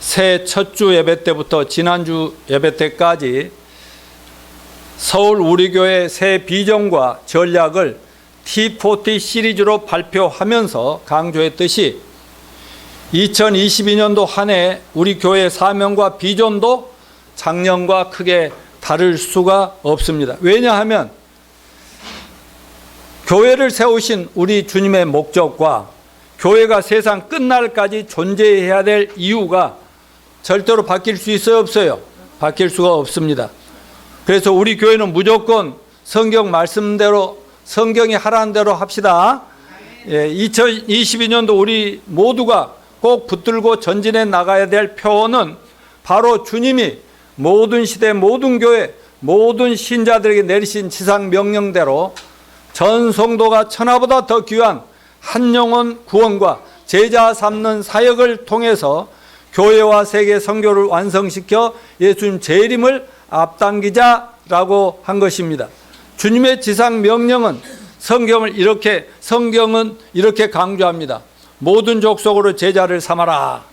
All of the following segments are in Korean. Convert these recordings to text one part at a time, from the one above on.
새해 첫 주 예배 때부터 지난주 예배 때까지 서울 우리교회 새 비전과 전략을 T40 시리즈로 발표하면서 강조했듯이 2022년도 한 해 우리 교회의 사명과 비전도 작년과 크게 다를 수가 없습니다. 왜냐하면 교회를 세우신 우리 주님의 목적과 교회가 세상 끝날까지 존재해야 될 이유가 절대로 바뀔 수 있어요, 없어요? 바뀔 수가 없습니다. 그래서 우리 교회는 무조건 성경 말씀대로, 성경이 하라는 대로 합시다. 2022년도 우리 모두가 꼭 붙들고 전진해 나가야 될 표어는 바로 주님이 모든 시대, 모든 교회, 모든 신자들에게 내리신 지상 명령대로 전 성도가 천하보다 더 귀한 한 영혼 구원과 제자 삼는 사역을 통해서 교회와 세계 선교를 완성시켜 예수님 재림을 앞당기자라고 한 것입니다. 주님의 지상 명령은 성경은 이렇게 강조합니다. 모든 족속으로 제자를 삼아라.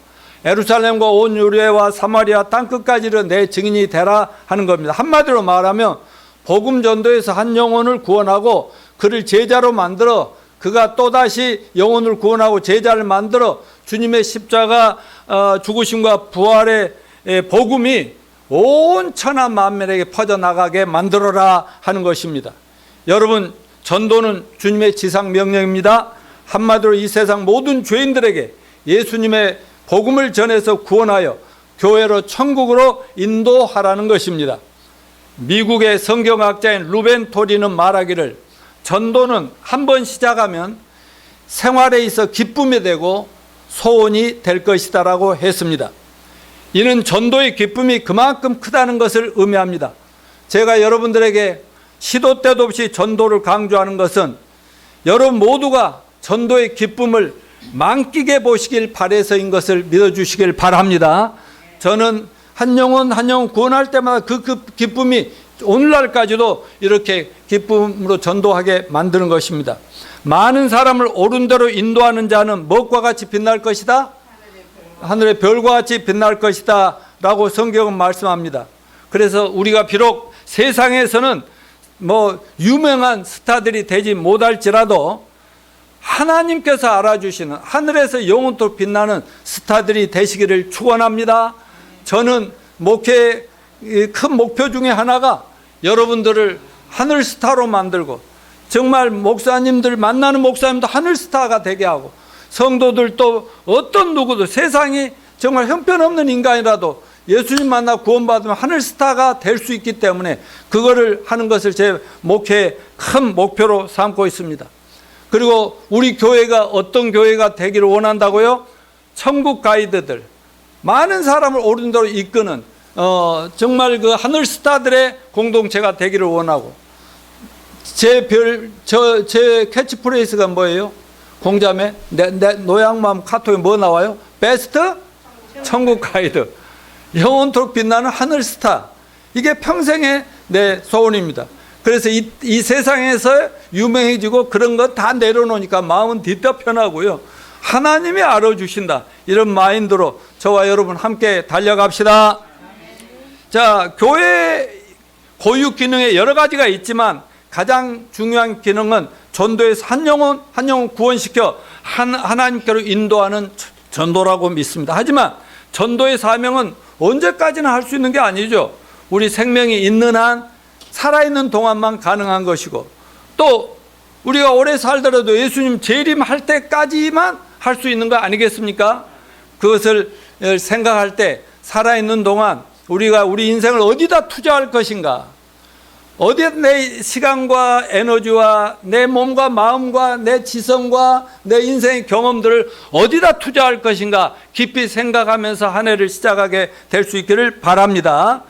예루살렘과 온 유대와 사마리아 땅끝까지를 내 증인이 되라 하는 겁니다. 한마디로 말하면 복음 전도에서 한 영혼을 구원하고 그를 제자로 만들어 그가 또다시 영혼을 구원하고 제자를 만들어 주님의 십자가 죽으심과 부활의 복음이 온 천하 만민에게 퍼져나가게 만들어라 하는 것입니다. 여러분, 전도는 주님의 지상 명령입니다. 한마디로 이 세상 모든 죄인들에게 예수님의 복음을 전해서 구원하여 교회로 천국으로 인도하라는 것입니다. 미국의 성경학자인 루벤 토리는 말하기를 전도는 한번 시작하면 생활에 있어 기쁨이 되고 소원이 될 것이다 라고 했습니다. 이는 전도의 기쁨이 그만큼 크다는 것을 의미합니다. 제가 여러분들에게 시도 때도 없이 전도를 강조하는 것은 여러분 모두가 전도의 기쁨을 만끽해 보시길 바라서인 것을 믿어주시길 바랍니다. 저는 한 영혼 구원할 때마다 그 기쁨이 오늘날까지도 이렇게 기쁨으로 전도하게 만드는 것입니다. 많은 사람을 옳은 대로 인도하는 자는 무엇과 같이 빛날 것이다? 하늘의 별과 같이 빛날 것이다 라고 성경은 말씀합니다. 그래서 우리가 비록 세상에서는 유명한 스타들이 되지 못할지라도 하나님께서 알아주시는 하늘에서 영원토록 빛나는 스타들이 되시기를 축원합니다. 저는 목회의 큰 목표 중에 하나가 여러분들을 하늘 스타로 만들고 정말 목사님들 만나는 목사님도 하늘 스타가 되게 하고 성도들도 어떤 누구도 세상이 정말 형편없는 인간이라도 예수님 만나 구원받으면 하늘 스타가 될 수 있기 때문에 그거를 하는 것을 제 목회의 큰 목표로 삼고 있습니다. 그리고 우리 교회가 어떤 교회가 되기를 원한다고요? 천국 가이드들, 많은 사람을 옳은 대로 이끄는 정말 그 하늘 스타들의 공동체가 되기를 원하고 제 캐치프레이스가 뭐예요? 공자매 내 노양맘 카톡에 뭐 나와요? 베스트 천국 가이드, 영원토록 빛나는 하늘 스타. 이게 평생의 내 소원입니다. 그래서 이 세상에서 유명해지고 그런 거 다 내려놓으니까 마음은 뒤떠 편하고요. 하나님이 알아주신다. 이런 마인드로 저와 여러분 함께 달려갑시다. 자, 교회 고유 기능에 여러 가지가 있지만 가장 중요한 기능은 전도에서 한 영혼 구원시켜 하나님께로 인도하는 전도라고 믿습니다. 하지만 전도의 사명은 언제까지나 할 수 있는 게 아니죠. 우리 생명이 있는 한, 살아있는 동안만 가능한 것이고 또 우리가 오래 살더라도 예수님 재림할 때까지만 할 수 있는 거 아니겠습니까? 그것을 생각할 때 살아있는 동안 우리가 우리 인생을 어디다 투자할 것인가, 어디에 내 시간과 에너지와 내 몸과 마음과 내 지성과 내 인생의 경험들을 어디다 투자할 것인가 깊이 생각하면서 한 해를 시작하게 될 수 있기를 바랍니다.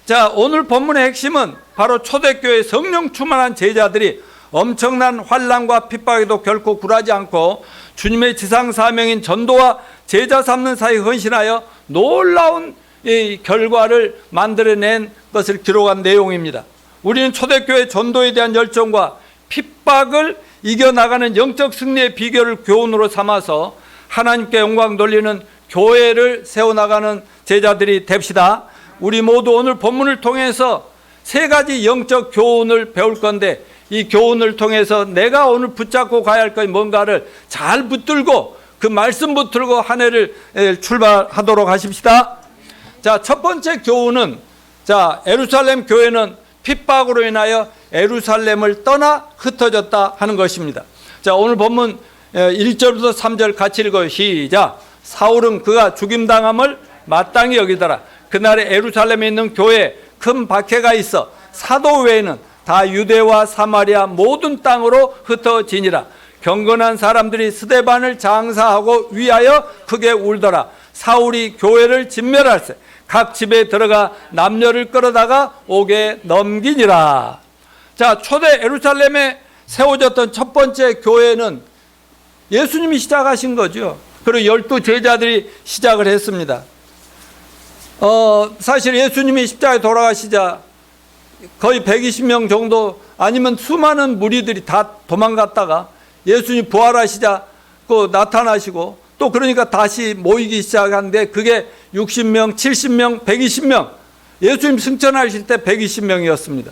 자, 오늘 본문의 핵심은 바로 초대교회 성령 충만한 제자들이 엄청난 환난과 핍박에도 결코 굴하지 않고 주님의 지상 사명인 전도와 제자 삼는 사이에 헌신하여 놀라운 이 결과를 만들어낸 것을 기록한 내용입니다. 우리는 초대교회 전도에 대한 열정과 핍박을 이겨나가는 영적 승리의 비결을 교훈으로 삼아서 하나님께 영광 돌리는 교회를 세워나가는 제자들이 됩시다. 우리 모두 오늘 본문을 통해서 세 가지 영적 교훈을 배울 건데, 이 교훈을 통해서 내가 오늘 붙잡고 가야 할 것이 뭔가를 잘 붙들고 그 말씀 붙들고 한 해를 출발하도록 하십시다. 자, 첫 번째 교훈은, 자, 예루살렘 교회는 핍박으로 인하여 예루살렘을 떠나 흩어졌다 하는 것입니다. 자, 오늘 본문 1절부터 3절 같이 읽어요. 시작. 사울은 그가 죽임당함을 마땅히 여기더라. 그날에 예루살렘에 있는 교회에 큰 박해가 있어 사도 외에는 다 유대와 사마리아 모든 땅으로 흩어지니라. 경건한 사람들이 스데반을 장사하고 위하여 크게 울더라. 사울이 교회를 진멸할세 각 집에 들어가 남녀를 끌어다가 옥에 넘기니라. 자, 초대 예루살렘에 세워졌던 첫 번째 교회는 예수님이 시작하신 거죠. 그리고 12 제자들이 시작을 했습니다. 사실 예수님이 십자가에 돌아가시자 거의 120명 정도, 아니면 수많은 무리들이 다 도망갔다가 예수님 부활하시자 그 나타나시고, 또 그러니까 다시 모이기 시작하는데 그게 60명, 70명, 120명, 예수님 승천하실 때 120명이었습니다.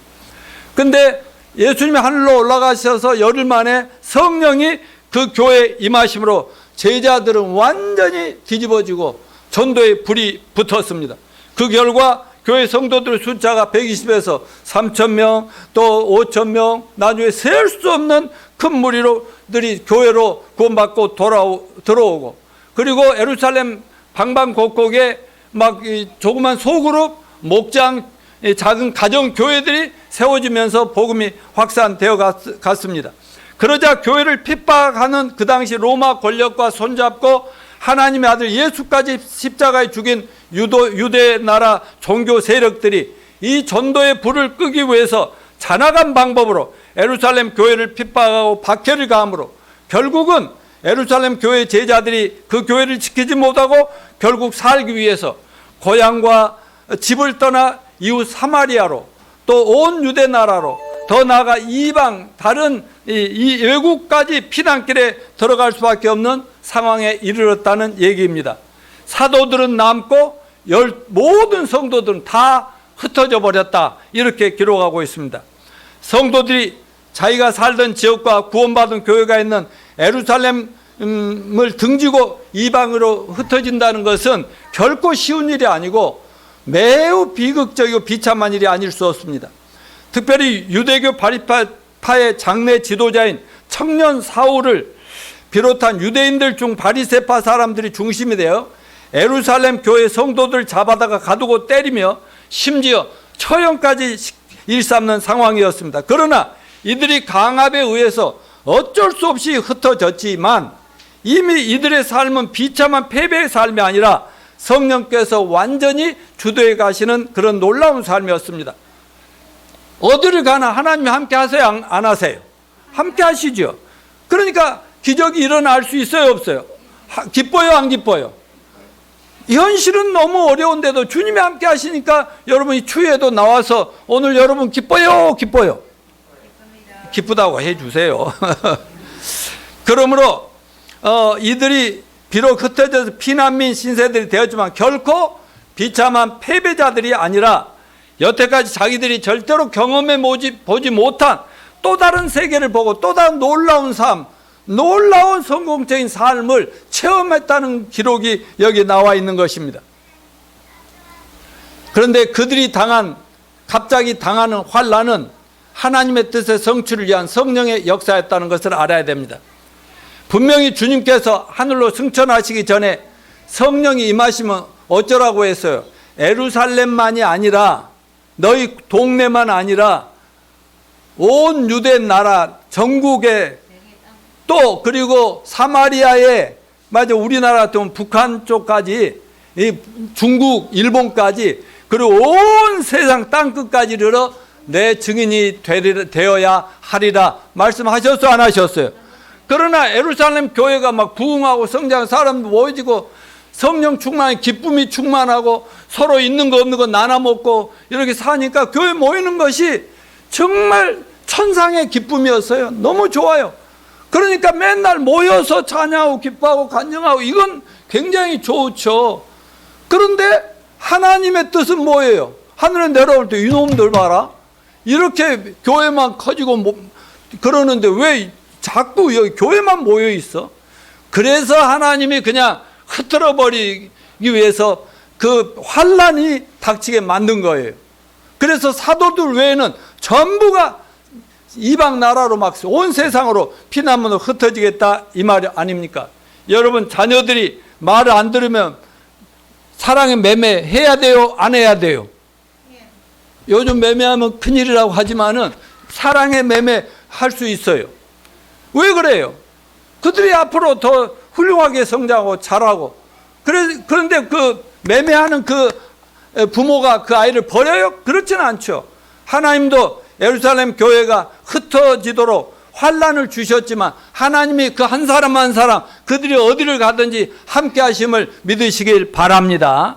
근데 예수님이 하늘로 올라가셔서 열흘 만에 성령이 그 교회에 임하심으로 제자들은 완전히 뒤집어지고 전도에 불이 붙었습니다. 그 결과 교회 성도들 숫자가 120에서 3,000명, 또 5,000명, 나중에 셀 수 없는 큰 무리들이 교회로 구원받고 들어오고, 그리고 예루살렘 방방곡곡에 막 조그만 소그룹, 목장, 작은 가정 교회들이 세워지면서 복음이 확산되어 갔습니다. 그러자 교회를 핍박하는 그 당시 로마 권력과 손잡고 하나님의 아들 예수까지 십자가에 죽인 유대 나라 종교 세력들이 이 전도의 불을 끄기 위해서 잔악한 방법으로 예루살렘 교회를 핍박하고 박해를 가함으로 결국은 예루살렘 교회 제자들이 그 교회를 지키지 못하고 결국 살기 위해서 고향과 집을 떠나 이웃 사마리아로, 또 온 유대 나라로, 더 나아가 이방 다른 이 외국까지 피난길에 들어갈 수밖에 없는 상황에 이르렀다는 얘기입니다. 사도들은 남고 모든 성도들은 다 흩어져 버렸다, 이렇게 기록하고 있습니다. 성도들이 자기가 살던 지역과 구원받은 교회가 있는 예루살렘을 등지고 이방으로 흩어진다는 것은 결코 쉬운 일이 아니고 매우 비극적이고 비참한 일이 아닐 수 없습니다. 특별히 유대교 바리새파의 장래 지도자인 청년 사울을 비롯한 유대인들 중 바리새파 사람들이 중심이 되어 예루살렘 교회 성도들 잡아다가 가두고 때리며 심지어 처형까지 일삼는 상황이었습니다. 그러나 이들이 강압에 의해서 어쩔 수 없이 흩어졌지만 이미 이들의 삶은 비참한 패배의 삶이 아니라 성령께서 완전히 주도해 가시는 그런 놀라운 삶이었습니다. 어디를 가나 하나님이 함께 하세요, 안 하세요? 함께 하시죠. 그러니까 기적이 일어날 수 있어요, 없어요? 기뻐요, 안 기뻐요? 현실은 너무 어려운데도 주님이 함께 하시니까 여러분이 추위에도 나와서 오늘 여러분 기뻐요, 기뻐요? 기쁘다고 해주세요. 그러므로 이들이 비록 흩어져서 피난민 신세들이 되었지만 결코 비참한 패배자들이 아니라 여태까지 자기들이 절대로 경험해 보지 못한 또 다른 세계를 보고 또 다른 놀라운 삶, 놀라운 성공적인 삶을 체험했다는 기록이 여기 나와 있는 것입니다. 그런데 그들이 갑자기 당하는 환난은 하나님의 뜻의 성취를 위한 성령의 역사였다는 것을 알아야 됩니다. 분명히 주님께서 하늘로 승천하시기 전에 성령이 임하시면 어쩌라고 했어요? 예루살렘만이 아니라 너희 동네만 아니라 온 유대 나라 전국에, 또 그리고 사마리아에, 맞아, 우리나라 같으면 북한 쪽까지, 중국, 일본까지, 그리고 온 세상 땅끝까지 이르러 내 증인이 되어야 하리라 말씀하셨어요, 안 하셨어요? 그러나 예루살렘 교회가 막 부흥하고 성장하고 사람도 모여지고 성령 충만에 기쁨이 충만하고 서로 있는 거 없는 거 나눠 먹고 이렇게 사니까 교회 모이는 것이 정말 천상의 기쁨이었어요. 너무 좋아요. 그러니까 맨날 모여서 찬양하고 기뻐하고 간증하고, 이건 굉장히 좋죠. 그런데 하나님의 뜻은 뭐예요? 하늘에 내려올 때 이놈들 봐라. 이렇게 교회만 커지고 그러는데 왜 자꾸 여기 교회만 모여 있어? 그래서 하나님이 그냥 흩어져 버리기 위해서 그 환란이 닥치게 만든 거예요. 그래서 사도들 외에는 전부가 이방 나라로 막 온 세상으로 피난문으로 흩어지겠다 이 말이 아닙니까? 여러분 자녀들이 말을 안 들으면 사랑의 매매 해야 돼요? 안 해야 돼요? 요즘 매매하면 큰일이라고 하지만은 사랑의 매매 할 수 있어요. 왜 그래요? 그들이 앞으로 더 훌륭하게 성장하고 잘하고 그런데 그 매매하는 그 부모가 그 아이를 버려요? 그렇지는 않죠. 하나님도 예루살렘 교회가 흩어지도록 환란을 주셨지만 하나님이 그 한 사람 한 사람 그들이 어디를 가든지 함께 하심을 믿으시길 바랍니다.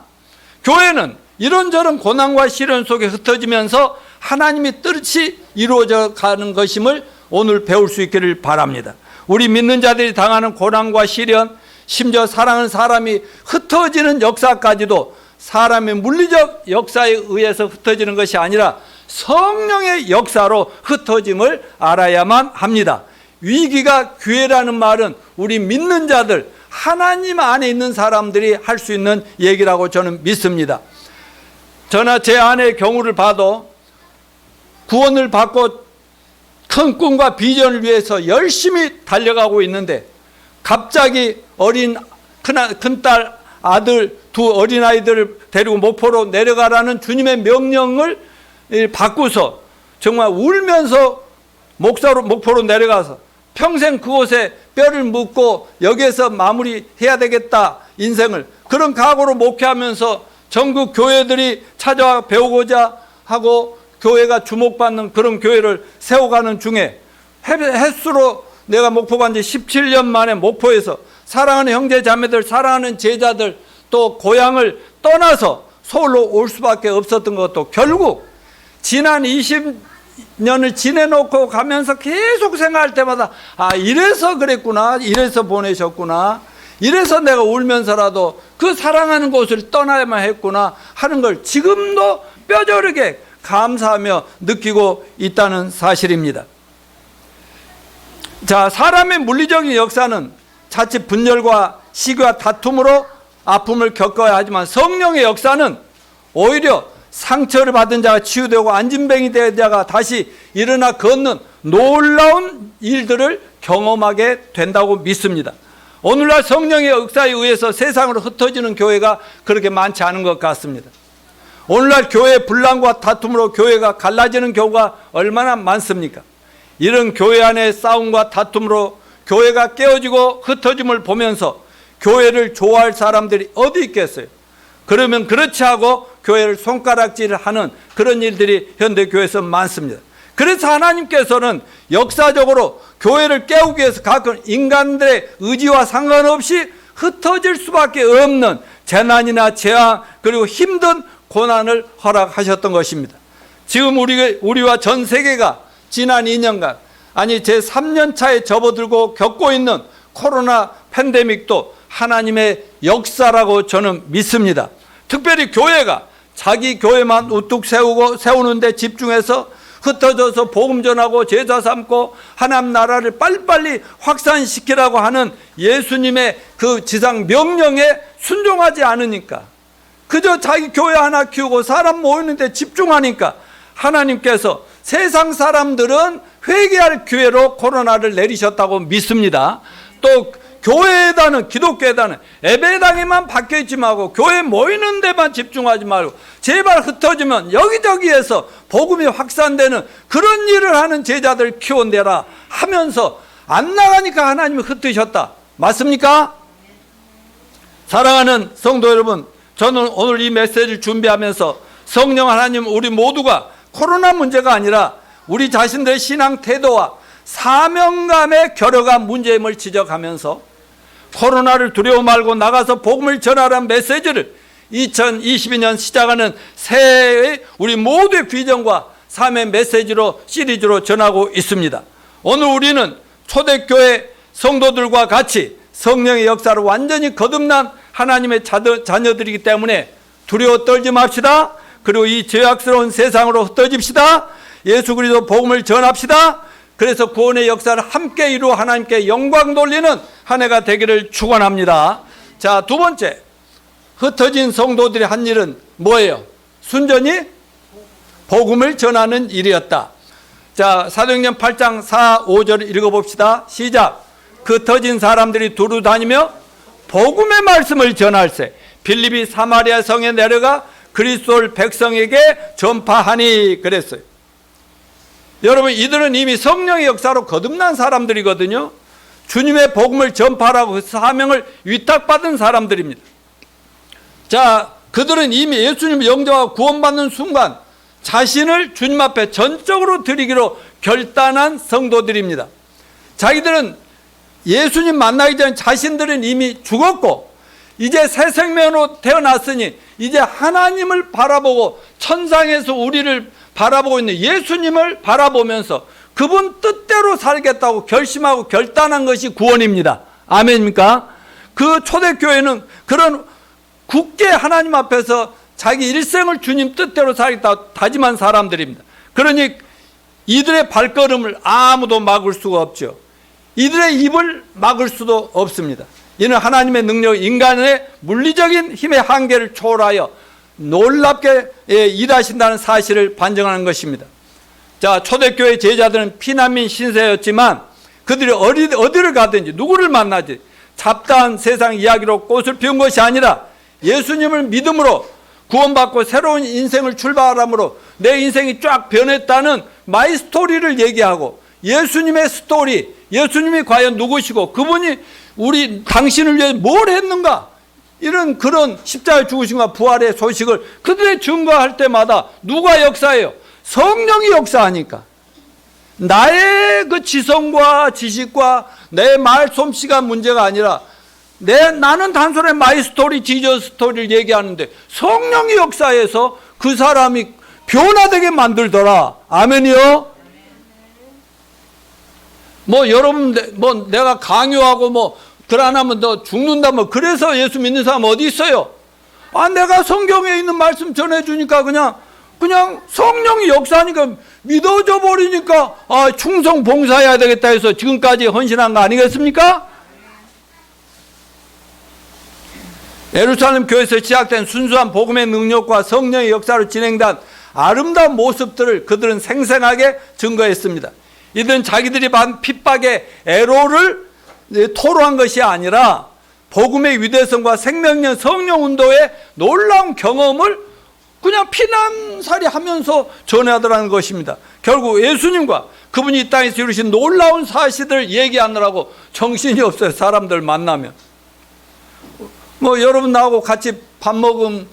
교회는 이런저런 고난과 시련 속에 흩어지면서 하나님의 뜻이 이루어져 가는 것임을 오늘 배울 수 있기를 바랍니다. 우리 믿는 자들이 당하는 고난과 시련, 심지어 사랑하는 사람이 흩어지는 역사까지도 사람의 물리적 역사에 의해서 흩어지는 것이 아니라 성령의 역사로 흩어짐을 알아야만 합니다. 위기가 기회라는 말은 우리 믿는 자들, 하나님 안에 있는 사람들이 할 수 있는 얘기라고 저는 믿습니다. 저나 제 아내의 경우를 봐도 구원을 받고 큰 꿈과 비전을 위해서 열심히 달려가고 있는데 갑자기 큰딸 아들 두 어린아이들을 데리고 목포로 내려가라는 주님의 명령을 받고서 정말 울면서 목포로 내려가서 평생 그곳에 뼈를 묻고 여기에서 마무리해야 되겠다 인생을 그런 각오로 목회하면서 전국 교회들이 찾아와 배우고자 하고 교회가 주목받는 그런 교회를 세워가는 중에 햇수로 내가 목포 간 지 17년 만에 목포에서 사랑하는 형제 자매들 사랑하는 제자들 또 고향을 떠나서 서울로 올 수밖에 없었던 것도 결국 지난 20년을 지내놓고 가면서 계속 생각할 때마다 이래서 그랬구나 이래서 보내셨구나 이래서 내가 울면서라도 그 사랑하는 곳을 떠나야만 했구나 하는 걸 지금도 뼈저리게 감사하며 느끼고 있다는 사실입니다. 자, 사람의 물리적인 역사는 자칫 분열과 시기와 다툼으로 아픔을 겪어야 하지만 성령의 역사는 오히려 상처를 받은 자가 치유되고 안진뱅이 된 자가 다시 일어나 걷는 놀라운 일들을 경험하게 된다고 믿습니다. 오늘날 성령의 역사에 의해서 세상으로 흩어지는 교회가 그렇게 많지 않은 것 같습니다. 오늘날 교회 분란과 다툼으로 교회가 갈라지는 경우가 얼마나 많습니까? 이런 교회 안의 싸움과 다툼으로 교회가 깨어지고 흩어짐을 보면서 교회를 좋아할 사람들이 어디 있겠어요? 그러면 그렇지 하고 교회를 손가락질하는 그런 일들이 현대교회에서 많습니다. 그래서 하나님께서는 역사적으로 교회를 깨우기 위해서 가끔 인간들의 의지와 상관없이 흩어질 수밖에 없는 재난이나 재앙 그리고 힘든 고난을 허락하셨던 것입니다. 지금 우리와 전 세계가 지난 2년간 아니 제 3년 차에 접어들고 겪고 있는 코로나 팬데믹도 하나님의 역사라고 저는 믿습니다. 특별히 교회가 자기 교회만 우뚝 세우는 데 집중해서 흩어져서 복음 전하고 제자 삼고 하나님 나라를 빨리빨리 확산시키라고 하는 예수님의 그 지상 명령에 순종하지 않으니까 그저 자기 교회 하나 키우고 사람 모이는 데 집중하니까 하나님께서 세상 사람들은 회개할 기회로 코로나를 내리셨다고 믿습니다. 또 교회에다는 기독교에다는 예배당에만 박혀있지 말고 교회 모이는 데만 집중하지 말고 제발 흩어지면 여기저기에서 복음이 확산되는 그런 일을 하는 제자들 키워내라 하면서 안 나가니까 하나님이 흩으셨다. 맞습니까? 사랑하는 성도 여러분, 저는 오늘 이 메시지를 준비하면서 성령 하나님 우리 모두가 코로나 문제가 아니라 우리 자신들의 신앙 태도와 사명감의 결여가 문제임을 지적하면서 코로나를 두려워 말고 나가서 복음을 전하라는 메시지를 2022년 시작하는 새해의 우리 모두의 비전과 삶의 메시지로 시리즈로 전하고 있습니다. 오늘 우리는 초대교회 성도들과 같이 성령의 역사로 완전히 거듭난 하나님의 자녀들이기 때문에 두려워 떨지 맙시다. 그리고 이 죄악스러운 세상으로 흩어집시다. 예수 그리스도 복음을 전합시다. 그래서 구원의 역사를 함께 이루어 하나님께 영광 돌리는 한 해가 되기를 축원합니다. 자, 두 번째, 흩어진 성도들이 한 일은 뭐예요? 순전히 복음을 전하는 일이었다. 자, 사도행전 8장 4, 5절을 읽어봅시다. 시작. 흩어진 사람들이 두루 다니며 복음의 말씀을 전할세. 빌립이 사마리아 성에 내려가 그리스도를 백성에게 전파하니 그랬어요. 여러분, 이들은 이미 성령의 역사로 거듭난 사람들이거든요. 주님의 복음을 전파하라고 그 사명을 위탁받은 사람들입니다. 자, 그들은 이미 예수님 영접하고 구원받는 순간 자신을 주님 앞에 전적으로 드리기로 결단한 성도들입니다. 자기들은 예수님 만나기 전 자신들은 이미 죽었고 이제 새 생명으로 태어났으니 이제 하나님을 바라보고 천상에서 우리를 바라보고 있는 예수님을 바라보면서 그분 뜻대로 살겠다고 결심하고 결단한 것이 구원입니다. 아멘입니까? 그 초대교회는 그런 굳게 하나님 앞에서 자기 일생을 주님 뜻대로 살겠다고 다짐한 사람들입니다. 그러니 이들의 발걸음을 아무도 막을 수가 없죠. 이들의 입을 막을 수도 없습니다. 이는 하나님의 능력, 인간의 물리적인 힘의 한계를 초월하여 놀랍게 일하신다는 사실을 반증하는 것입니다. 자, 초대교회 제자들은 피난민 신세였지만 그들이 어디를 가든지 누구를 만나지 잡다한 세상 이야기로 꽃을 피운 것이 아니라 예수님을 믿음으로 구원받고 새로운 인생을 출발함으로 내 인생이 쫙 변했다는 마이 스토리를 얘기하고 예수님의 스토리, 예수님이 과연 누구시고 그분이 당신을 위해 뭘 했는가, 이런 그런 십자가에 죽으신과 부활의 소식을 그들의 증거할 때마다 누가 역사해요? 성령이 역사하니까. 나의 그 지성과 지식과 내 말솜씨가 문제가 아니라 나는 단순히 마이 스토리, 지저 스토리를 얘기하는데 성령이 역사해서 그 사람이 변화되게 만들더라. 아멘이요? 여러분, 내가 강요하고 그러나면 너 죽는다 그래서 예수 믿는 사람 어디 있어요? 내가 성경에 있는 말씀 전해주니까 그냥 성령이 역사하니까 믿어져 버리니까 충성 봉사해야 되겠다 해서 지금까지 헌신한 거 아니겠습니까? 예루살렘 교회에서 시작된 순수한 복음의 능력과 성령의 역사로 진행된 아름다운 모습들을 그들은 생생하게 증거했습니다. 이들은 자기들이 받은 핍박의 애로를 토로한 것이 아니라 복음의 위대성과 생명력 성령운동의 놀라운 경험을 그냥 피난살이 하면서 전하더라는 것입니다. 결국 예수님과 그분이 이 땅에서 이루신 놀라운 사실을 얘기하느라고 정신이 없어요. 사람들 만나면. 여러분 나하고 같이 밥 먹은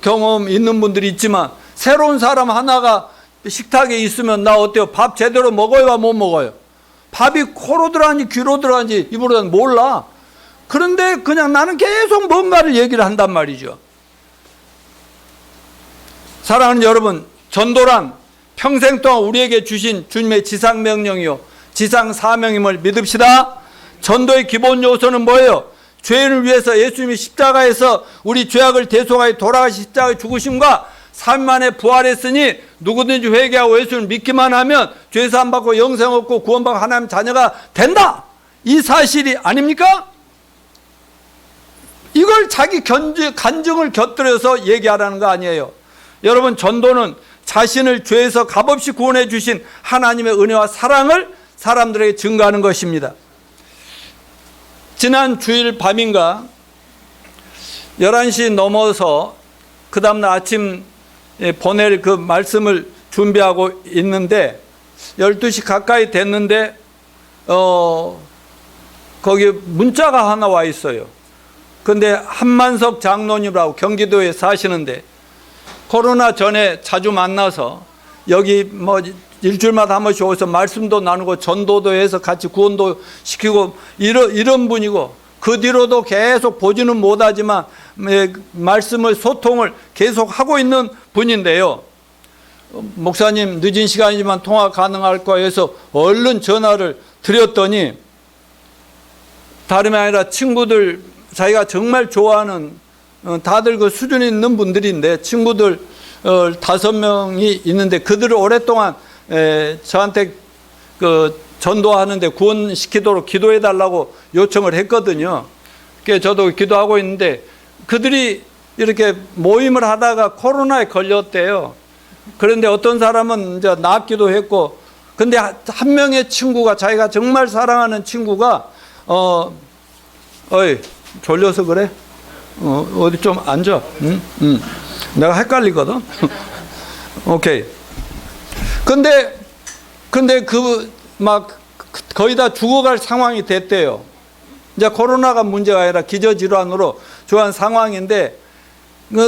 경험 있는 분들이 있지만 새로운 사람 하나가 식탁에 있으면 나 어때요? 밥 제대로 먹어요? 못 먹어요? 밥이 코로 들어가는지 귀로 들어가는지 입으로 들어가는지 몰라. 그런데 그냥 나는 계속 뭔가를 얘기를 한단 말이죠. 사랑하는 여러분, 전도란 평생 동안 우리에게 주신 주님의 지상명령이요 지상사명임을 믿읍시다. 전도의 기본 요소는 뭐예요? 죄인을 위해서 예수님이 십자가에서 우리 죄악을 대속하여 돌아가신 십자가에 죽으심과 3일 만에 부활했으니 누구든지 회개하고 예수를 믿기만 하면 죄사함 받고 영생 얻고 구원받고 하나님 자녀가 된다. 이 사실이 아닙니까? 이걸 자기 간증을 곁들여서 얘기하라는 거 아니에요. 여러분, 전도는 자신을 죄에서 값없이 구원해 주신 하나님의 은혜와 사랑을 사람들에게 증거하는 것입니다. 지난 주일 밤인가 11시 넘어서 그 다음날 아침 보낼 그 말씀을 준비하고 있는데 12시 가까이 됐는데 거기 문자가 하나 와 있어요. 근데 한만석 장로님이라고 경기도에 사시는데 코로나 전에 자주 만나서 여기 일주일마다 한 번씩 오셔서 말씀도 나누고 전도도 해서 같이 구원도 시키고 이런 분이고 그 뒤로도 계속 보지는 못하지만 말씀을 소통을 계속 하고 있는 분인데요. 목사님 늦은 시간이지만 통화 가능할까 해서 얼른 전화를 드렸더니 다름이 아니라 친구들, 자기가 정말 좋아하는, 다들 그 수준 있는 분들인데, 친구들 5명이 있는데, 그들을 오랫동안 저한테 그 전도하는데 구원시키도록 기도해 달라고 요청을 했거든요. 그래서 저도 기도하고 있는데, 그들이 이렇게 모임을 하다가 코로나에 걸렸대요. 그런데 어떤 사람은 이제 낫기도 했고, 근데 한 명의 친구가, 자기가 정말 사랑하는 친구가, 어이, 졸려서 그래? 어디 좀 앉아. 응? 내가 헷갈리거든. 오케이. 근데 거의 다 죽어갈 상황이 됐대요. 이제 코로나가 문제가 아니라 기저질환으로 좋아한 상황인데,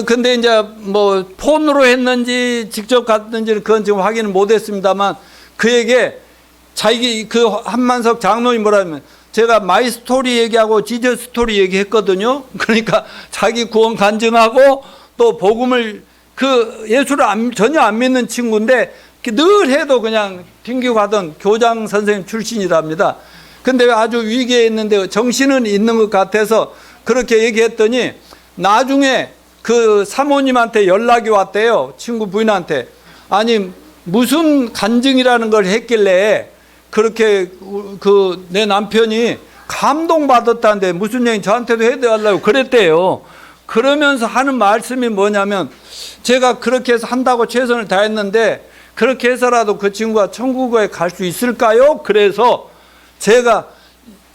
근데 이제 뭐 폰으로 했는지 직접 갔는지는 그건 지금 확인을 못 했습니다만, 그에게 자기 그 한만석 장로님 뭐라면, 제가 마이 스토리 얘기하고 지저 스토리 얘기했거든요. 그러니까 자기 구원 간증하고 또 복음을, 그 예수를 전혀 안 믿는 친구인데 늘 해도 그냥 튕기고 가던 교장 선생님 출신이랍니다. 근데 아주 위기에 있는데 정신은 있는 것 같아서 그렇게 얘기했더니, 나중에 그 사모님한테 연락이 왔대요. 친구 부인한테. 아니, 무슨 간증이라는 걸 했길래 그렇게 내 남편이 감동받았다는데 무슨 얘기 저한테도 해달라고 그랬대요. 그러면서 하는 말씀이 뭐냐면, 제가 그렇게 해서 한다고 최선을 다했는데 그렇게 해서라도 그 친구가 천국에 갈 수 있을까요? 그래서 제가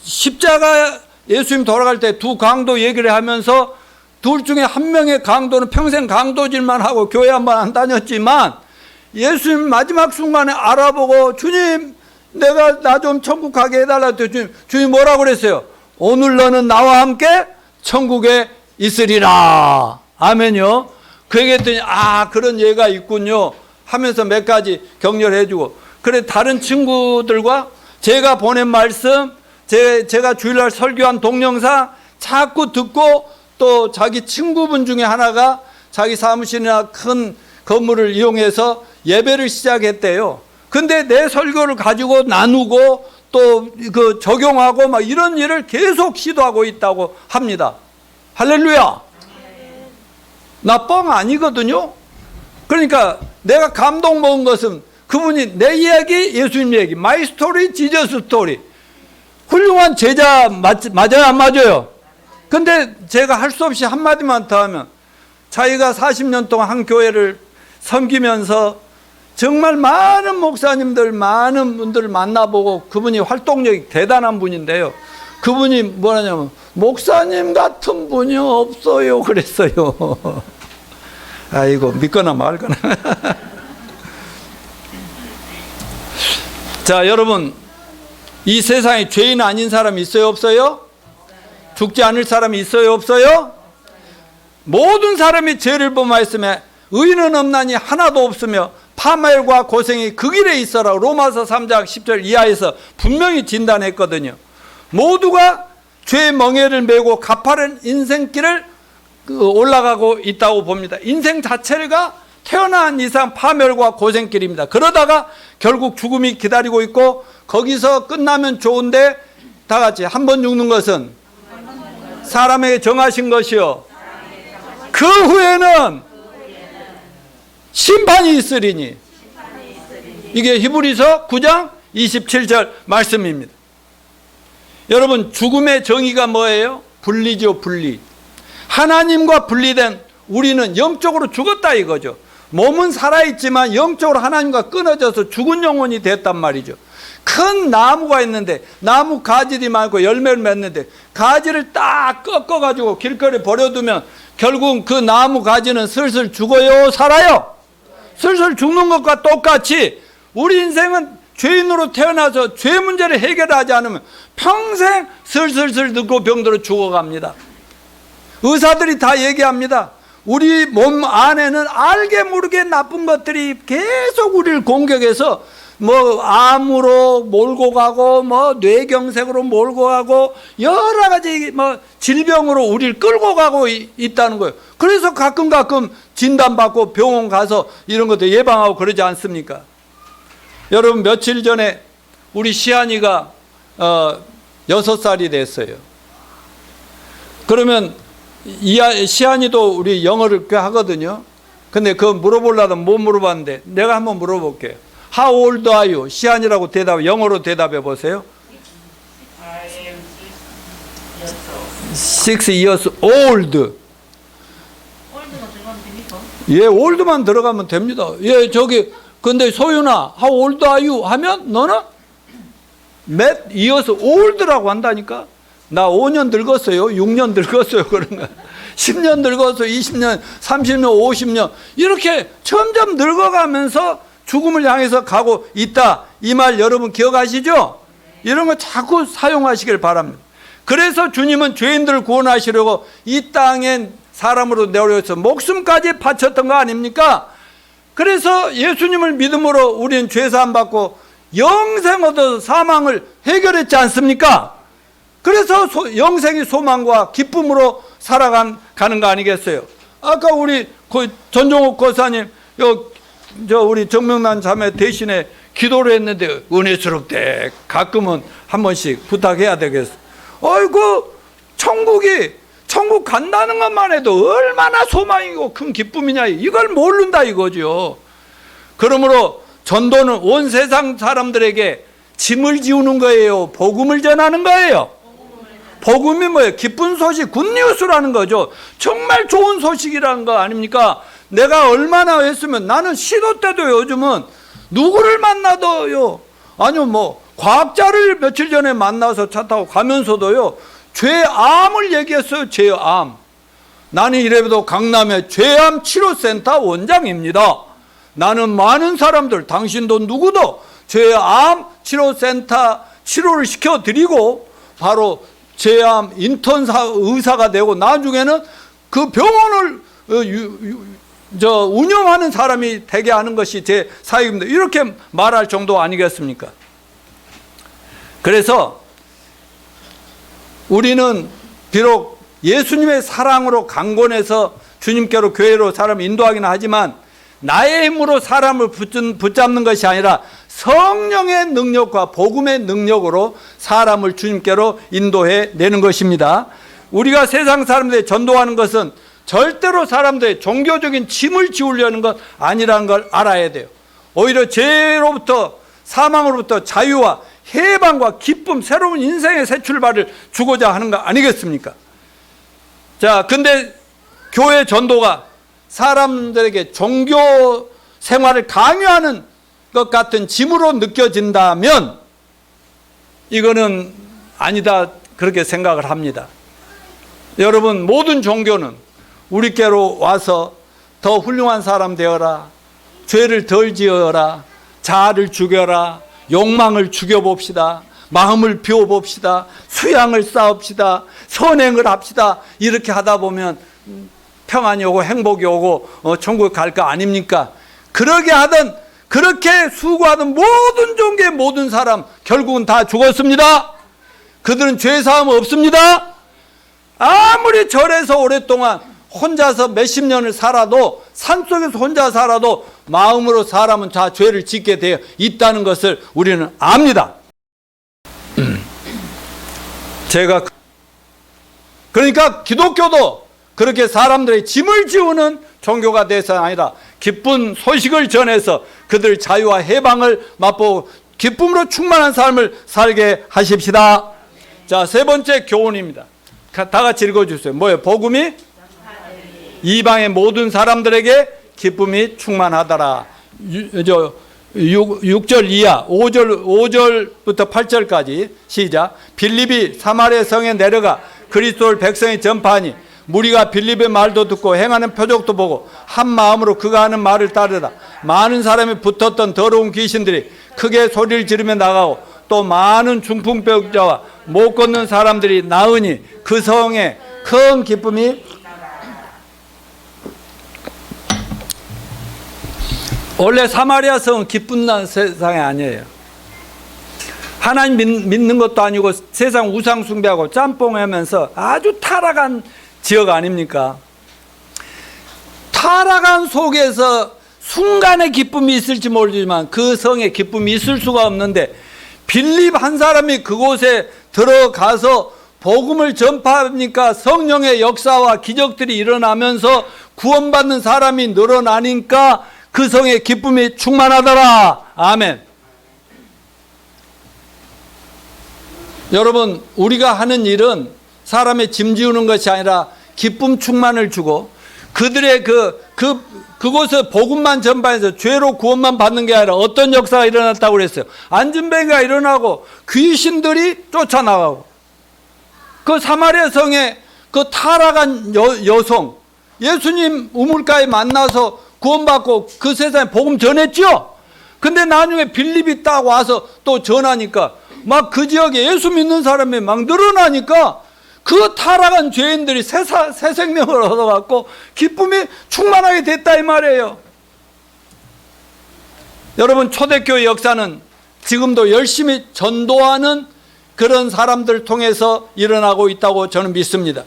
십자가 예수님 돌아갈 때 두 강도 얘기를 하면서, 둘 중에 한 명의 강도는 평생 강도질만 하고 교회 한 번 안 다녔지만 예수님 마지막 순간에 알아보고, 주님 내가 나 좀 천국 가게 해달라 했더니 주님 뭐라고 그랬어요? 오늘 너는 나와 함께 천국에 있으리라. 아멘요. 그 얘기했더니 그런 예가 있군요 하면서 몇 가지 격려를 해주고, 그래 다른 친구들과 제가 보낸 말씀, 제가 주일날 설교한 동영상 자꾸 듣고, 또 자기 친구분 중에 하나가 자기 사무실이나 큰 건물을 이용해서 예배를 시작했대요. 근데 내 설교를 가지고 나누고 또 그 적용하고 막 이런 일을 계속 시도하고 있다고 합니다. 할렐루야. 나 뻥 아니거든요. 그러니까 내가 감동 먹은 것은 그분이 내 이야기, 예수님 얘기, 마이 스토리, 지저스 스토리. 훌륭한 제자 맞아요, 안 맞아요? 근데 제가 할 수 없이 한마디만 더 하면, 자기가 40년 동안 한 교회를 섬기면서 정말 많은 목사님들, 많은 분들을 만나보고, 그분이 활동력이 대단한 분인데요. 그분이 뭐냐면, 목사님 같은 분이 없어요 그랬어요. 아이고, 믿거나 말거나. 자, 여러분, 이 세상에 죄인 아닌 사람이 있어요, 없어요? 죽지 않을 사람이 있어요, 없어요? 모든 사람이 죄를 범하였으며 의인은 없나니 하나도 없으며 파멸과 고생이 그 길에 있어라. 로마서 3장 10절 이하에서 분명히 진단했거든요. 모두가 죄의 멍에를 메고 가파른 인생길을 올라가고 있다고 봅니다. 인생 자체가 태어난 이상 파멸과 고생길입니다. 그러다가 결국 죽음이 기다리고 있고, 거기서 끝나면 좋은데, 다 같이 한 번 죽는 것은 사람에게 정하신 것이요, 그 후에는 심판이 있으리니. 이게 히브리서 9장 27절 말씀입니다. 여러분, 죽음의 정의가 뭐예요? 분리죠, 분리. 하나님과 분리된 우리는 영적으로 죽었다 이거죠. 몸은 살아있지만 영적으로 하나님과 끊어져서 죽은 영혼이 됐단 말이죠. 큰 나무가 있는데 나무 가지들이 많고 열매를 맺는데, 가지를 딱 꺾어가지고 길거리에 버려두면 결국 그 나무 가지는 슬슬 죽어요, 살아요? 슬슬 죽는 것과 똑같이 우리 인생은 죄인으로 태어나서 죄 문제를 해결하지 않으면 평생 슬슬슬 늙고 병들어 죽어갑니다. 의사들이 다 얘기합니다. 우리 몸 안에는 알게 모르게 나쁜 것들이 계속 우리를 공격해서 뭐 암으로 몰고 가고 뭐 뇌경색으로 몰고 가고 여러 가지 뭐 질병으로 우리를 끌고 가고 있다는 거예요. 그래서 가끔 진단받고 병원 가서 이런 것도 예방하고 그러지 않습니까? 여러분, 며칠 전에 우리 시안이가 6살이 됐어요. 그러면 시안이도 우리 영어를 꽤 하거든요. 근데 그거 물어보려다 못 물어봤는데 내가 한번 물어볼게요. How old are you? 시안이라고 영어로 대답해 보세요. I am 6 years old. 올드만 들어가면 됩니까? 예, 올드만 들어가면 됩니다. 예, 근데 소윤아, how old are you? 하면 너는 met years old라고 한다니까? 나 5년 늙었어요. 6년 늙었어요. 그런 거. 10년 늙었어요. 20년, 30년, 50년. 이렇게 점점 늙어가면서 죽음을 향해서 가고 있다. 이 말 여러분 기억하시죠? 이런 거 자꾸 사용하시길 바랍니다. 그래서 주님은 죄인들을 구원하시려고 이 땅에 사람으로 내려오셔서 목숨까지 바쳤던 거 아닙니까? 그래서 예수님을 믿음으로 우리는 죄사함 받고 영생 얻어 사망을 해결했지 않습니까? 그래서 영생의 소망과 기쁨으로 살아가는 거 아니겠어요? 아까 우리 전종욱 권사님, 우리 정명란 자매 대신에 기도를 했는데 은혜스럽대. 가끔은 한 번씩 부탁해야 되겠어. 어이구, 천국 간다는 것만 해도 얼마나 소망이고 큰 기쁨이냐. 이걸 모른다 이거죠. 그러므로 전도는 온 세상 사람들에게 짐을 지우는 거예요? 복음을 전하는 거예요? 복음이 뭐예요? 기쁜 소식, 굿뉴스라는 거죠. 정말 좋은 소식이라는 거 아닙니까? 내가 얼마나 했으면, 나는 시도 때도 요즘은 누구를 만나도요, 아니요 과학자를 며칠 전에 만나서 차 타고 가면서도요, 죄암을 얘기했어요. 죄암. 나는 이래도 강남의 죄암 치료센터 원장입니다. 나는 많은 사람들, 당신도 누구도 죄암 치료센터 치료를 시켜드리고 바로 죄암 인턴 의사가 되고 나중에는 그 병원을 운영하는 사람이 되게 하는 것이 제 사역입니다. 이렇게 말할 정도 아니겠습니까? 그래서 우리는 비록 예수님의 사랑으로 강권해서 주님께로 교회로 사람을 인도하기는 하지만 나의 힘으로 사람을 붙잡는 것이 아니라 성령의 능력과 복음의 능력으로 사람을 주님께로 인도해 내는 것입니다. 우리가 세상 사람들에 전도하는 것은 절대로 사람들의 종교적인 짐을 지우려는 것 아니라는 걸 알아야 돼요. 오히려 죄로부터, 사망으로부터 자유와 해방과 기쁨, 새로운 인생의 새 출발을 주고자 하는 거 아니겠습니까? 자, 근데 교회 전도가 사람들에게 종교 생활을 강요하는 것 같은 짐으로 느껴진다면 이거는 아니다, 그렇게 생각을 합니다. 여러분, 모든 종교는 우리께로 와서 더 훌륭한 사람 되어라, 죄를 덜 지어라, 자아를 죽여라, 욕망을 죽여봅시다, 마음을 비워봅시다, 수양을 쌓읍시다, 선행을 합시다. 이렇게 하다 보면 평안이 오고 행복이 오고 천국에 갈 거 아닙니까? 그러게 하던, 그렇게 수고하던 모든 종교의 모든 사람 결국은 다 죽었습니다. 그들은 죄사함 없습니다. 아무리 절에서 오랫동안 혼자서 몇십 년을 살아도, 산속에서 혼자 살아도 마음으로 사람은 다 죄를 짓게 되어 있다는 것을 우리는 압니다. 그러니까 기독교도 그렇게 사람들의 짐을 지우는 종교가 돼서 아니라 기쁜 소식을 전해서 그들 자유와 해방을 맛보고 기쁨으로 충만한 삶을 살게 하십시다. 자, 세 번째 교훈입니다. 다 같이 읽어주세요. 뭐예요? 복음이 이방의 모든 사람들에게 기쁨이 충만하더라. 6절 이하 5절부터 8절까지 시작. 빌립이 사마리아 성에 내려가 그리스도를 백성에 전파하니 무리가 빌립의 말도 듣고 행하는 표적도 보고 한 마음으로 그가 하는 말을 따르다. 많은 사람이 붙었던 더러운 귀신들이 크게 소리를 지르며 나가고 또 많은 중풍병자와 못 걷는 사람들이 나으니 그 성에 큰 기쁨이. 원래 사마리아 성은 기쁜 세상이 아니에요. 하나님 믿는 것도 아니고 세상 우상 숭배하고 짬뽕하면서 아주 타락한 지역 아닙니까? 타락한 속에서 순간의 기쁨이 있을지 모르지만 그 성에 기쁨이 있을 수가 없는데 빌립 한 사람이 그곳에 들어가서 복음을 전파하니까 성령의 역사와 기적들이 일어나면서 구원받는 사람이 늘어나니까 그 성에 기쁨이 충만하더라. 아멘. 여러분, 우리가 하는 일은 사람의 짐 지우는 것이 아니라 기쁨 충만을 주고 그들의 그곳에 복음만 전파해서 죄로 구원만 받는 게 아니라 어떤 역사가 일어났다고 그랬어요. 안진뱅이가 일어나고 귀신들이 쫓아나가고 그 사마리아 성에 그 타락한 여성 예수님 우물가에 만나서 구원받고 그 세상에 복음 전했죠. 근데 나중에 빌립이 딱 와서 또 전하니까 막 그 지역에 예수 믿는 사람이 막 늘어나니까 그 타락한 죄인들이 새 생명을 얻어갖고 기쁨이 충만하게 됐다 이 말이에요. 여러분, 초대교회 역사는 지금도 열심히 전도하는 그런 사람들 통해서 일어나고 있다고 저는 믿습니다.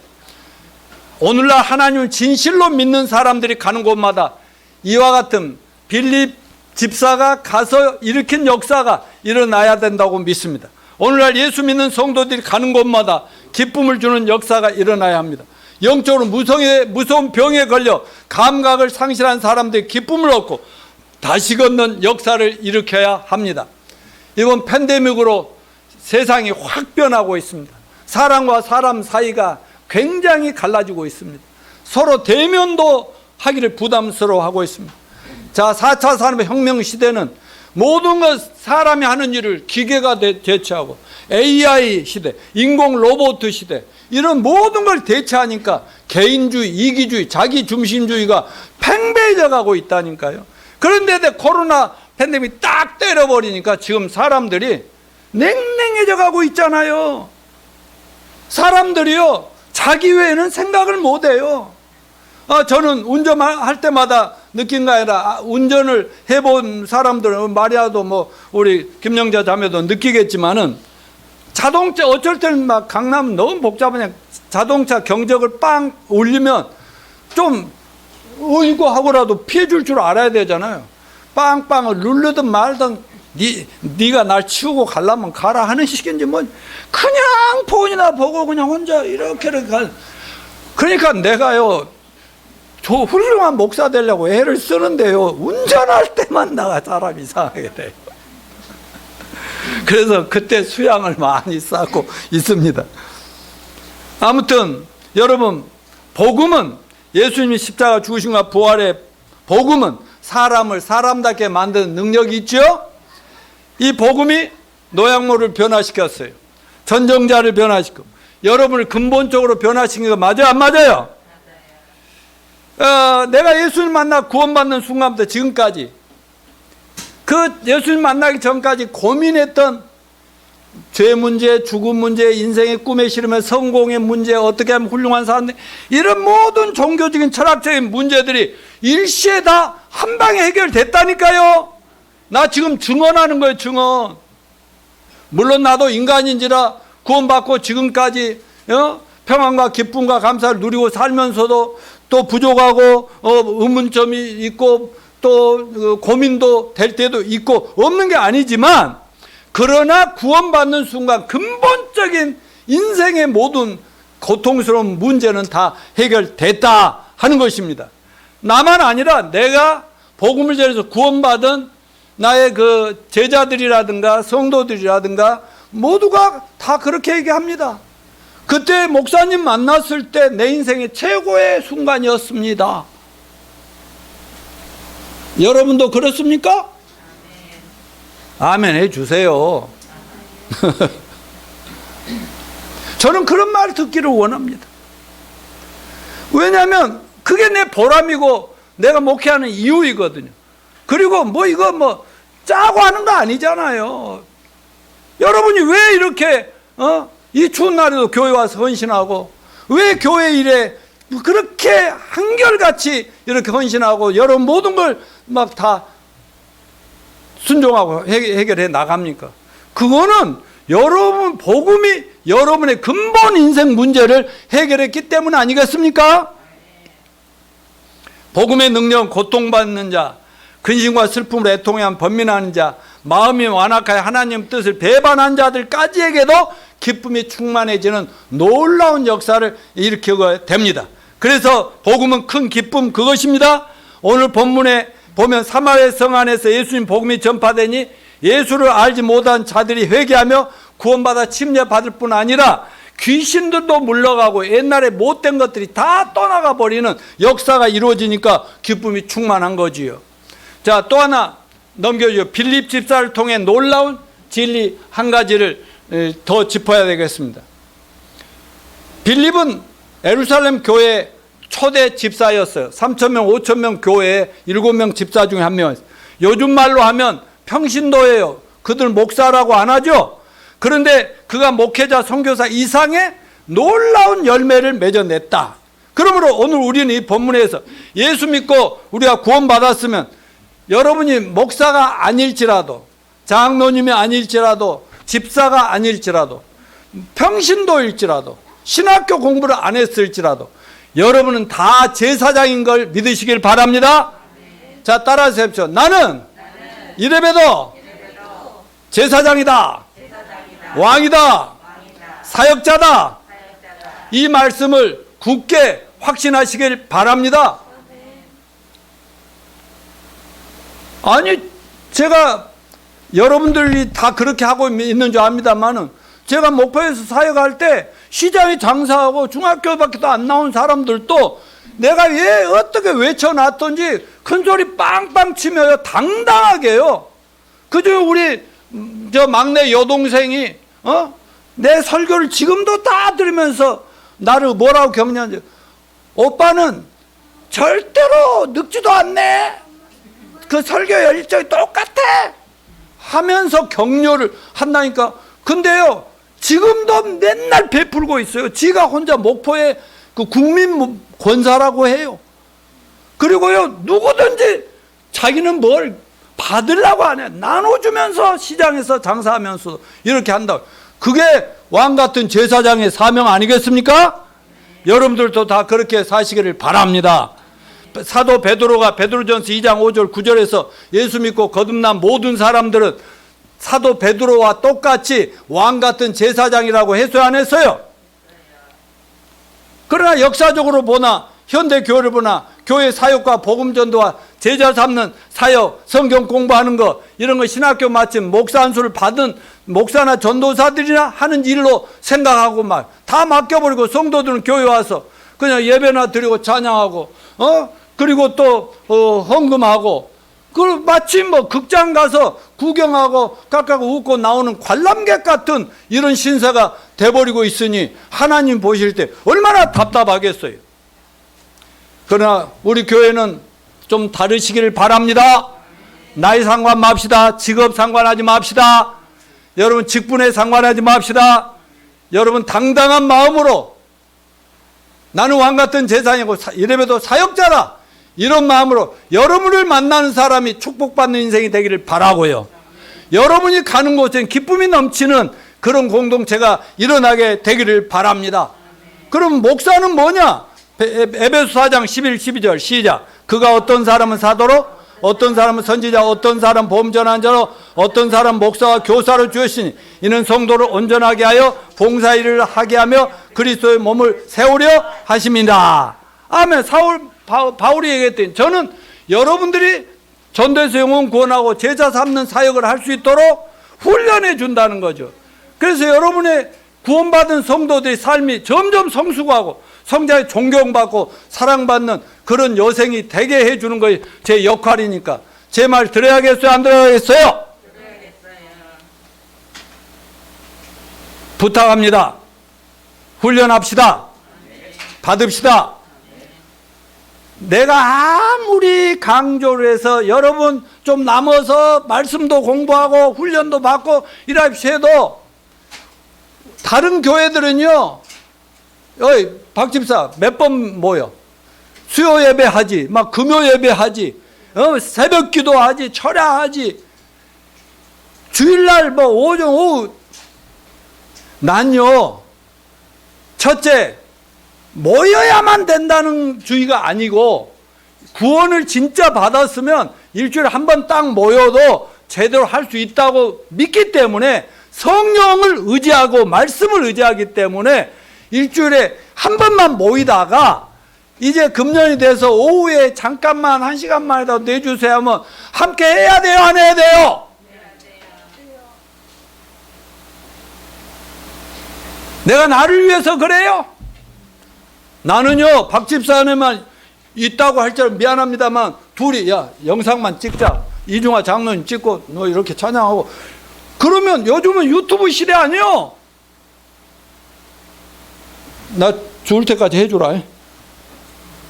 오늘날 하나님을 진실로 믿는 사람들이 가는 곳마다 이와 같은 빌립 집사가 가서 일으킨 역사가 일어나야 된다고 믿습니다. 오늘날 예수 믿는 성도들이 가는 곳마다 기쁨을 주는 역사가 일어나야 합니다. 영적으로 무서운 병에 걸려 감각을 상실한 사람들이 기쁨을 얻고 다시 걷는 역사를 일으켜야 합니다. 이번 팬데믹으로 세상이 확 변하고 있습니다. 사람과 사람 사이가 굉장히 갈라지고 있습니다. 서로 대면도 하기를 부담스러워하고 있습니다. 자, 4차 산업혁명 시대는 모든 것 사람이 하는 일을 기계가 대체하고 AI 시대, 인공 로봇 시대 이런 모든 걸 대체하니까 개인주의, 이기주의, 자기중심주의가 팽배해져 가고 있다니까요. 그런데 코로나 팬데믹 딱 때려버리니까 지금 사람들이 냉랭해져 가고 있잖아요. 사람들이요 자기 외에는 생각을 못해요. 저는 운전할 때마다 느낀 거 아니라 운전을 해본 사람들은 마리아도 뭐 우리 김영자 자매도 느끼겠지만은 자동차 어쩔 때는 막 강남 너무 복잡하냐 자동차 경적을 빵 울리면 좀 어이구 하고라도 피해줄 줄 알아야 되잖아요. 빵빵을 누르든 말든 네가 날 치우고 가려면 가라 하는 식인지 뭐 그냥 폰이나 보고 그냥 혼자 이렇게 그러니까 내가요 저 훌륭한 목사 되려고 애를 쓰는데요 운전할 때만 나가 사람 이상하게 돼요. 그래서 그때 수양을 많이 쌓고 있습니다. 아무튼 여러분, 복음은 예수님이 십자가 죽으심과 부활의 복음은 사람을 사람답게 만드는 능력이 있죠. 이 복음이 노약모를 변화시켰어요. 전정자를 변화시키고 여러분을 근본적으로 변화시킨 거 맞아요, 안 맞아요? 내가 예수님 만나 구원받는 순간부터 지금까지 그 예수님 만나기 전까지 고민했던 죄 문제, 죽음 문제, 인생의 꿈에 실으면 성공의 문제, 어떻게 하면 훌륭한 사람, 이런 모든 종교적인 철학적인 문제들이 일시에 다 한 방에 해결됐다니까요. 나 지금 증언하는 거예요, 증언. 물론 나도 인간인지라 구원받고 지금까지 평안과 기쁨과 감사를 누리고 살면서도 또 부족하고 의문점이 있고 또 고민도 될 때도 있고 없는 게 아니지만, 그러나 구원받는 순간 근본적인 인생의 모든 고통스러운 문제는 다 해결됐다 하는 것입니다. 나만 아니라 내가 복음을 전해서 구원받은 나의 그 제자들이라든가 성도들이라든가 모두가 다 그렇게 얘기합니다. 그때 목사님 만났을 때 내 인생의 최고의 순간이었습니다. 여러분도 그렇습니까? 아멘 해주세요. 저는 그런 말 듣기를 원합니다. 왜냐하면 그게 내 보람이고 내가 목회하는 이유이거든요. 그리고 이거 짜고 하는 거 아니잖아요. 여러분이 왜 이렇게 이 추운 날에도 교회 와서 헌신하고, 왜 교회 일에 그렇게 한결같이 이렇게 헌신하고 여러분 모든 걸 막 다 순종하고 해결해 나갑니까? 그거는 여러분 복음이 여러분의 근본 인생 문제를 해결했기 때문 아니겠습니까? 복음의 능력은 고통받는 자, 근심과 슬픔으로 애통해 번민하는 자, 마음이 완악하여 하나님 뜻을 배반한 자들까지에게도 기쁨이 충만해지는 놀라운 역사를 일으키게 됩니다. 그래서 복음은 큰 기쁨 그것입니다. 오늘 본문에 보면 사마리아 성 안에서 예수님 복음이 전파되니 예수를 알지 못한 자들이 회개하며 구원받아 침례받을 뿐 아니라 귀신들도 물러가고 옛날에 못된 것들이 다 떠나가 버리는 역사가 이루어지니까 기쁨이 충만한 거지요. 자, 또 하나 넘겨주죠. 빌립 집사를 통해 놀라운 진리 한 가지를 더 짚어야 되겠습니다. 빌립은 예루살렘 교회 초대 집사였어요. 3,000명, 5,000명 교회에 7명 집사 중에 한 명이었어요. 요즘 말로 하면 평신도예요. 그들 목사라고 안 하죠. 그런데 그가 목회자 선교사 이상의 놀라운 열매를 맺어냈다. 그러므로 오늘 우리는 이 본문에서 예수 믿고 우리가 구원받았으면 여러분이 목사가 아닐지라도, 장로님이 아닐지라도, 집사가 아닐지라도, 평신도일지라도, 신학교 공부를 안 했을지라도 여러분은 다 제사장인 걸 믿으시길 바랍니다. 자, 따라서 해보십시오. 나는 이래봬도 제사장이다. 왕이다. 사역자다. 이 말씀을 굳게 확신하시길 바랍니다. 아니, 제가 여러분들이 다 그렇게 하고 있는 줄 압니다만은 제가 목포에서 사역할 때 시장에 장사하고 중학교밖에 안 나온 사람들도 내가 왜 어떻게 외쳐놨던지 큰 소리 빵빵 치며요. 당당하게요. 그중에 우리 저 막내 여동생이 내 설교를 지금도 다 들으면서 나를 뭐라고 격려하는지, 오빠는 절대로 늙지도 않네. 그 설교 일정이 똑같아 하면서 격려를 한다니까. 근데요, 지금도 맨날 베풀고 있어요. 지가 혼자 목포의 그 국민 권사라고 해요. 그리고요, 누구든지 자기는 뭘 받으려고 안 해. 나눠주면서 시장에서 장사하면서 이렇게 한다고. 그게 왕 같은 제사장의 사명 아니겠습니까? 여러분들도 다 그렇게 사시기를 바랍니다. 사도 베드로가 베드로전서 2장 5절 9절에서 예수 믿고 거듭난 모든 사람들은 사도 베드로와 똑같이 왕 같은 제사장이라고 해서 안 했어요. 그러나 역사적으로 보나 현대 교회를 보나 교회 사역과 복음 전도와 제자 삼는 사역, 성경 공부하는 거, 이런 거 신학교 마침 목사 안수를 받은 목사나 전도사들이나 하는 일로 생각하고 막 다 맡겨버리고 성도들은 교회 와서 그냥 예배나 드리고 찬양하고 그리고 또 헌금하고, 그 마침 뭐 극장 가서 구경하고 깎아고 웃고 나오는 관람객 같은 이런 신사가 돼버리고 있으니 하나님 보실 때 얼마나 답답하겠어요. 그러나 우리 교회는 좀 다르시기를 바랍니다. 나이 상관 맙시다. 직업 상관하지 맙시다. 여러분 직분에 상관하지 맙시다. 여러분 당당한 마음으로 나는 왕 같은 제사장이고 이래봬도 사역자다, 이런 마음으로 여러분을 만나는 사람이 축복받는 인생이 되기를 바라고요. 여러분이 가는 곳엔 기쁨이 넘치는 그런 공동체가 일어나게 되기를 바랍니다. 그럼 목사는 뭐냐? 에베소 4장 11, 12절 시작. 그가 어떤 사람은 사도로, 어떤 사람은 선지자, 어떤 사람 보험전한 자로, 어떤 사람 목사와 교사로 주었으니 이는 성도를 온전하게 하여 봉사일을 하게 하며 그리스도의 몸을 세우려 하심이다. 아멘. 바울이 얘기했더니 저는 여러분들이 전도해서 영혼 구원하고 제자 삼는 사역을 할 수 있도록 훈련해 준다는 거죠. 그래서 여러분의 구원받은 성도들의 삶이 점점 성숙하고 성자의 존경받고 사랑받는 그런 여생이 되게 해주는 것이 제 역할이니까 제 말 들어야겠어요? 안 들어야겠어요? 들어야겠어요. 부탁합니다. 훈련합시다. 받읍시다. 내가 아무리 강조를 해서 여러분 좀 남아서 말씀도 공부하고 훈련도 받고 이랍시다 해도 다른 교회들은요, 어이 박 집사 몇 번 모여? 수요 예배 하지, 막 금요 예배 하지, 새벽 기도 하지, 철야하지, 주일날 뭐 오전 오후. 난요, 첫째 모여야만 된다는 주의가 아니고 구원을 진짜 받았으면 일주일에 한 번 딱 모여도 제대로 할 수 있다고 믿기 때문에 성령을 의지하고 말씀을 의지하기 때문에 일주일에 한 번만 모이다가 이제 금년이 돼서 오후에 잠깐만 1시간만이라도 내주세요 하면 함께 해야 돼요, 안 해야 돼요? 내가 나를 위해서 그래요? 나는요, 박 집사님만 있다고 할 줄 미안합니다만 둘이 야 영상만 찍자. 이중화 장로님 찍고 너 이렇게 찬양하고 그러면 요즘은 유튜브 시대 아니요? 나 죽을 때까지 해주라.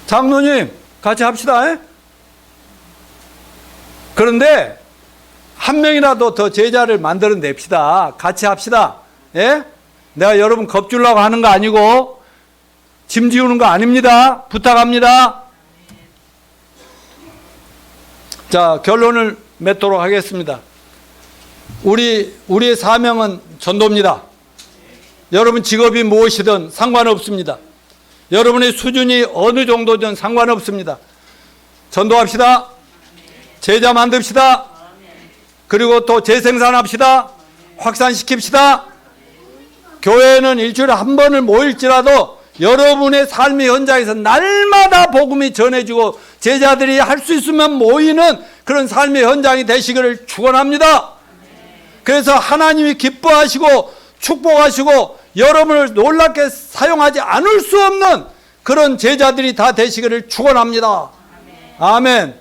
장로님 같이 합시다. 그런데 한 명이라도 더 제자를 만들어냅시다. 같이 합시다. 예? 내가 여러분 겁주려고 하는 거 아니고 짐 지우는 거 아닙니다. 부탁합니다. 자, 결론을 맺도록 하겠습니다. 우리의 사명은 전도입니다. 여러분 직업이 무엇이든 상관없습니다. 여러분의 수준이 어느 정도든 상관없습니다. 전도합시다. 제자 만듭시다. 그리고 또 재생산합시다. 확산시킵시다. 교회는 일주일에 한 번을 모일지라도 여러분의 삶의 현장에서 날마다 복음이 전해지고 제자들이 할 수 있으면 모이는 그런 삶의 현장이 되시기를 축원합니다. 그래서 하나님이 기뻐하시고 축복하시고 여러분을 놀랍게 사용하지 않을 수 없는 그런 제자들이 다 되시기를 축원합니다. 아멘.